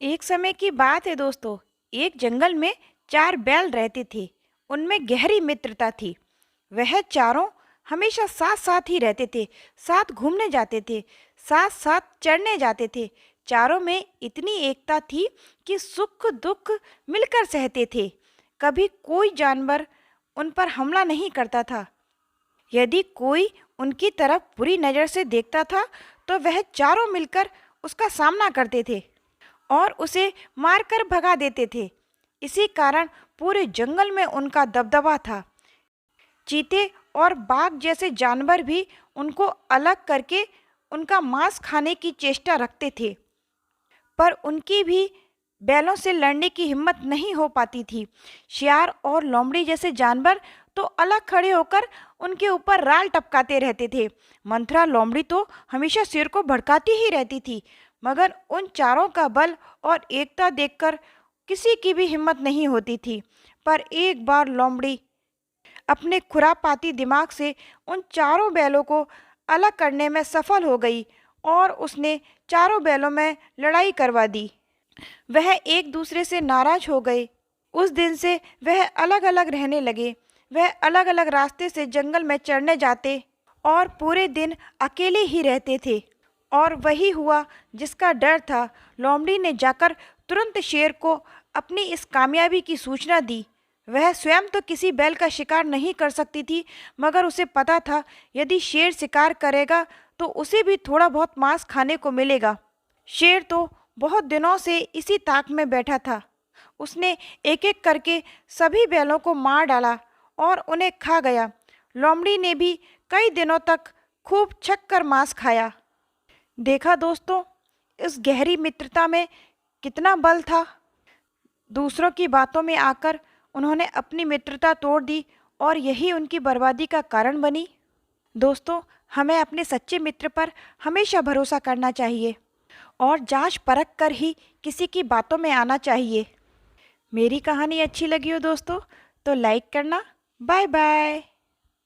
एक समय की बात है दोस्तों। एक जंगल में चार बैल रहते थे। उनमें गहरी मित्रता थी। वह चारों हमेशा साथ साथ ही रहते थे। साथ घूमने जाते थे, साथ साथ चरने जाते थे। चारों में इतनी एकता थी कि सुख दुख मिलकर सहते थे। कभी कोई जानवर उन पर हमला नहीं करता था। यदि कोई उनकी तरफ बुरी नज़र से देखता था तो वह चारों मिलकर उसका सामना करते थे और उसे मारकर भगा देते थे। इसी कारण पूरे जंगल में उनका दबदबा था। चीते और बाघ जैसे जानवर भी उनको अलग करके उनका मांस खाने की चेष्टा रखते थे, पर उनकी भी बैलों से लड़ने की हिम्मत नहीं हो पाती थी। शियार और लोमड़ी जैसे जानवर तो अलग खड़े होकर उनके ऊपर राल टपकाते रहते थे। मंथरा लोमड़ी तो हमेशा सिर को भड़काती ही रहती थी, मगर उन चारों का बल और एकता देखकर किसी की भी हिम्मत नहीं होती थी। पर एक बार लोमड़ी अपने खुरापाती दिमाग से उन चारों बैलों को अलग करने में सफल हो गई और उसने चारों बैलों में लड़ाई करवा दी। वह एक दूसरे से नाराज हो गए। उस दिन से वह अलग अलग रहने लगे। वह अलग अलग रास्ते से जंगल में चरने जाते और पूरे दिन अकेले ही रहते थे। और वही हुआ जिसका डर था। लोमड़ी ने जाकर तुरंत शेर को अपनी इस कामयाबी की सूचना दी। वह स्वयं तो किसी बैल का शिकार नहीं कर सकती थी, मगर उसे पता था यदि शेर शिकार करेगा तो उसे भी थोड़ा बहुत मांस खाने को मिलेगा। शेर तो बहुत दिनों से इसी ताक में बैठा था। उसने एक एक करके सभी बैलों को मार डाला और उन्हें खा गया। लोमड़ी ने भी कई दिनों तक खूब छक कर मांस खाया। देखा दोस्तों, इस गहरी मित्रता में कितना बल था। दूसरों की बातों में आकर उन्होंने अपनी मित्रता तोड़ दी और यही उनकी बर्बादी का कारण बनी। दोस्तों, हमें अपने सच्चे मित्र पर हमेशा भरोसा करना चाहिए और जांच परख कर ही किसी की बातों में आना चाहिए। मेरी कहानी अच्छी लगी हो दोस्तों तो लाइक करना। Bye bye.